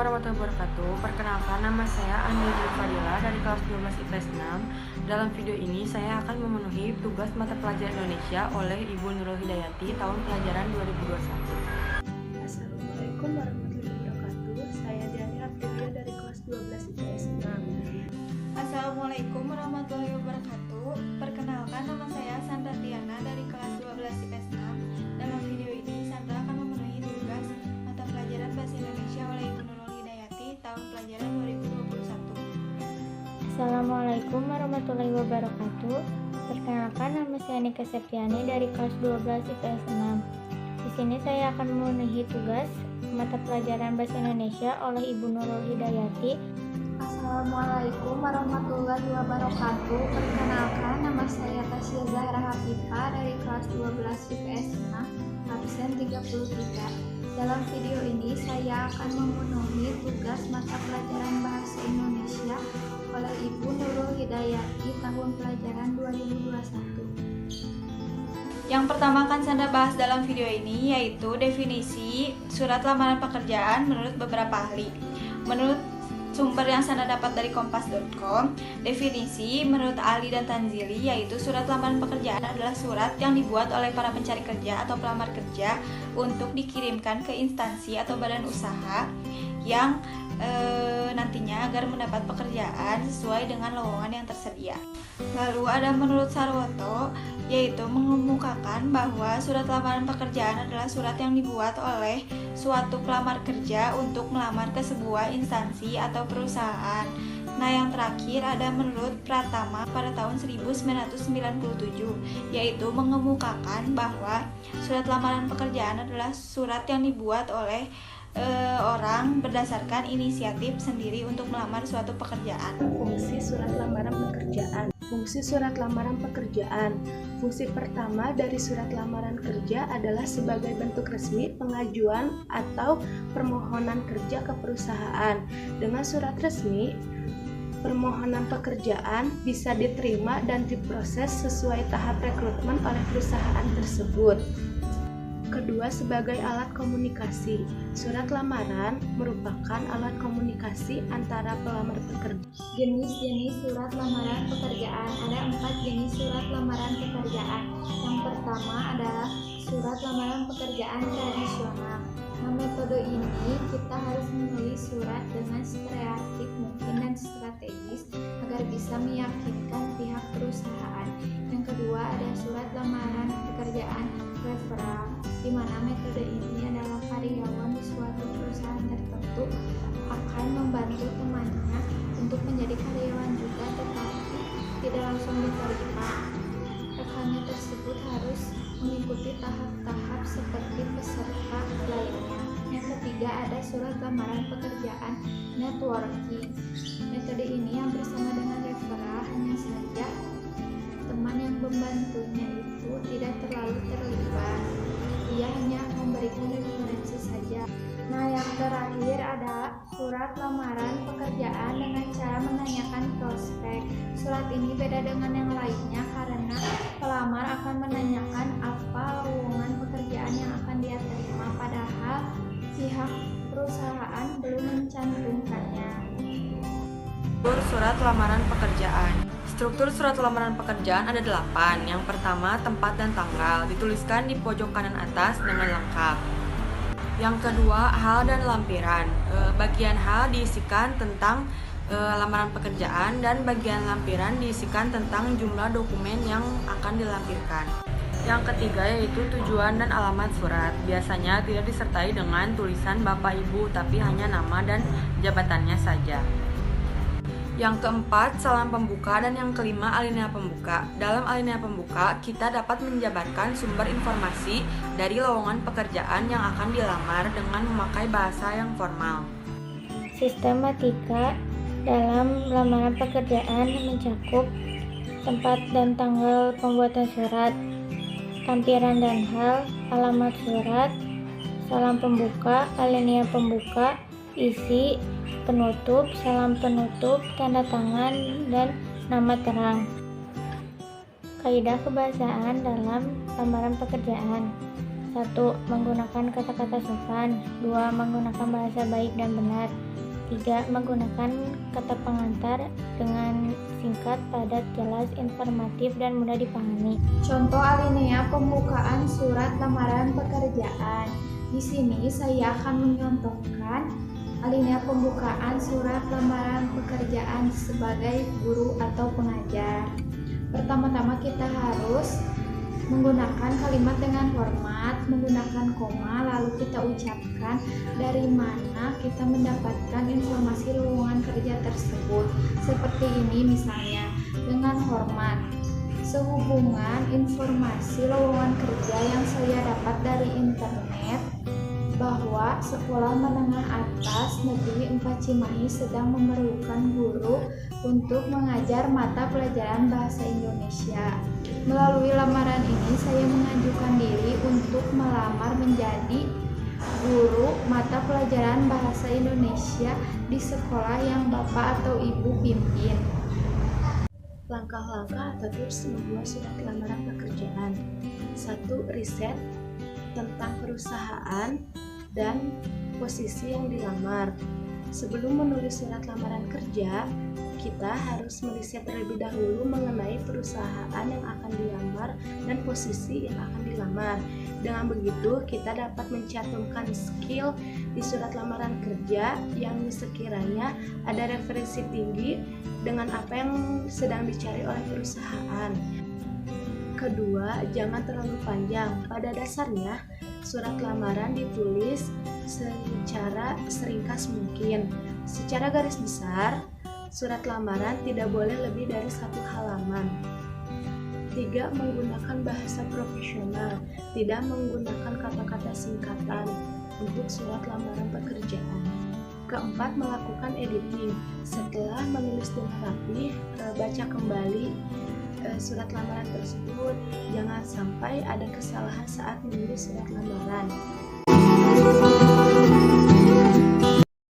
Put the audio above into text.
warahmatullahi wabarakatuh. Perkenalkan, nama saya Andi Fadila dari kelas 12 IPS 6. Dalam video ini saya akan memenuhi tugas mata pelajaran Indonesia oleh Ibu Nurul Hidayati tahun pelajaran 2021. Assalamualaikum warahmatullahi wabarakatuh. Saya Diani Abdilia dari kelas 12 IPS 6. Assalamualaikum warahmatullahi wabarakatuh. Perkenalkan, nama saya Sandra Tiana dari kelas 12 IPS 6. Dalam video ini Sandra akan memenuhi tugas mata pelajaran Bahasa Indonesia oleh Ibu Nurul Hidayati tahun pelajaran 2021. Assalamualaikum warahmatullahi wabarakatuh. Perkenalkan, nama saya Nika Septiani dari kelas 12 IPS 6. Di sini saya akan memenuhi tugas mata pelajaran Bahasa Indonesia oleh Ibu Nurul Hidayati. Assalamualaikum warahmatullahi wabarakatuh. Perkenalkan, nama saya Tasya Zahra Hafifah dari kelas 12 IPS 6, absen 33. Dalam video ini saya akan memenuhi tugas mata pelajaran Bahasa Indonesia oleh Ibu Nurul Hidayati tahun pelajaran 2021. Yang pertama akan Sandra bahas dalam video ini yaitu definisi surat lamaran pekerjaan menurut beberapa ahli. Menurut sumber yang Sandra dapat dari kompas.com, definisi menurut Ali dan Tanzili yaitu surat lamaran pekerjaan adalah surat yang dibuat oleh para pencari kerja atau pelamar kerja untuk dikirimkan ke instansi atau badan usaha yang nantinya agar mendapat pekerjaan sesuai dengan lowongan yang tersedia. Lalu ada menurut Sarwoto, yaitu mengemukakan bahwa surat lamaran pekerjaan adalah surat yang dibuat oleh suatu pelamar kerja untuk melamar ke sebuah instansi atau perusahaan. Nah, yang terakhir ada menurut Pratama pada tahun 1997, yaitu mengemukakan bahwa surat lamaran pekerjaan adalah surat yang dibuat oleh orang berdasarkan inisiatif sendiri untuk melamar suatu pekerjaan. Fungsi surat lamaran pekerjaan. Fungsi surat lamaran pekerjaan. Fungsi pertama dari surat lamaran kerja adalah sebagai bentuk resmi pengajuan atau permohonan kerja ke perusahaan. Dengan surat resmi, permohonan pekerjaan bisa diterima dan diproses sesuai tahap rekrutmen oleh perusahaan tersebut. Kedua, sebagai alat komunikasi. Surat lamaran merupakan alat komunikasi antara pelamar pekerja. Jenis-jenis surat lamaran pekerjaan. Ada 4 jenis surat lamaran pekerjaan. Yang pertama adalah surat lamaran pekerjaan tradisional. Nah, metode ini kita harus menulis surat dengan kreatif mungkin dan strategis agar bisa meyakinkan pihak perusahaan. Yang kedua ada surat lamaran pekerjaan referral, di mana metode ini adalah karyawan di suatu perusahaan tertentu akan membantu temannya untuk menjadi karyawan juga, tetapi tidak langsung diterima. Rekannya tersebut harus mengikuti tahap-tahap seperti peserta lainnya. Yang ketiga ada surat lamaran pekerjaan networking. Metode ini yang bersama dengan referral, hanya saja teman yang membantunya itu tidak terlalu terlibat, dia hanya memberikan referensi saja. Nah, yang terakhir ada surat lamaran pekerjaan dengan cara menanyakan prospek. Surat ini beda dengan yang lainnya karena pelamar akan menanyakan apa lowongan pekerjaan yang akan dia terima, padahal pihak perusahaan belum mencantumkannya. Surat lamaran pekerjaan. Struktur surat lamaran pekerjaan ada 8. Yang pertama, tempat dan tanggal, dituliskan di pojok kanan atas dengan lengkap. Yang kedua, hal dan lampiran. Bagian hal diisikan tentang lamaran pekerjaan dan bagian lampiran diisikan tentang jumlah dokumen yang akan dilampirkan. Yang ketiga yaitu tujuan dan alamat surat. Biasanya tidak disertai dengan tulisan Bapak Ibu, tapi hanya nama dan jabatannya saja. Yang keempat, salam pembuka, dan yang kelima, alinea pembuka. Dalam alinea pembuka, kita dapat menjabarkan sumber informasi dari lowongan pekerjaan yang akan dilamar dengan memakai bahasa yang formal. Sistematika dalam lamaran pekerjaan mencakup tempat dan tanggal pembuatan surat, lampiran dan hal, alamat surat, salam pembuka, alinea pembuka, isi, penutup, salam penutup, tanda tangan, dan nama terang. Kaidah kebahasaan dalam lamaran pekerjaan. 1. Menggunakan kata-kata sopan. 2. Menggunakan bahasa baik dan benar. 3. Menggunakan kata pengantar dengan singkat, padat, jelas, informatif, dan mudah dipahami. Contoh alinea pembukaan surat lamaran pekerjaan. Di sini saya akan menyontohkan alinea pembukaan surat lamaran pekerjaan sebagai guru atau pengajar. Pertama-tama kita harus menggunakan kalimat dengan hormat, menggunakan koma, lalu kita ucapkan dari mana kita mendapatkan informasi lowongan kerja tersebut. Seperti ini misalnya, dengan hormat. Sehubungan informasi lowongan kerja yang saya dapat dari internet bahwa Sekolah Menengah Atas Negeri 4 Cimahi sedang memerlukan guru untuk mengajar mata pelajaran bahasa Indonesia. Melalui lamaran ini saya mengajukan diri untuk melamar menjadi guru mata pelajaran bahasa Indonesia di sekolah yang Bapak atau Ibu pimpin. Langkah-langkah atau tips membuat surat lamaran pekerjaan. 1. Riset tentang perusahaan dan posisi yang dilamar. Sebelum menulis surat lamaran kerja, kita harus meriset terlebih dahulu mengenai perusahaan yang akan dilamar dan posisi yang akan dilamar. Dengan begitu, kita dapat mencantumkan skill di surat lamaran kerja yang sekiranya ada referensi tinggi dengan apa yang sedang dicari oleh perusahaan. Kedua, jangan terlalu panjang. Pada dasarnya, surat lamaran ditulis secara seringkas mungkin. Secara garis besar, surat lamaran tidak boleh lebih dari 1 halaman. 3. Menggunakan bahasa profesional, tidak menggunakan kata-kata singkatan untuk surat lamaran pekerjaan. 4. Melakukan editing. Setelah menulis dengan rapi, baca kembali surat lamaran tersebut. Jangan sampai ada kesalahan saat menulis surat lamaran.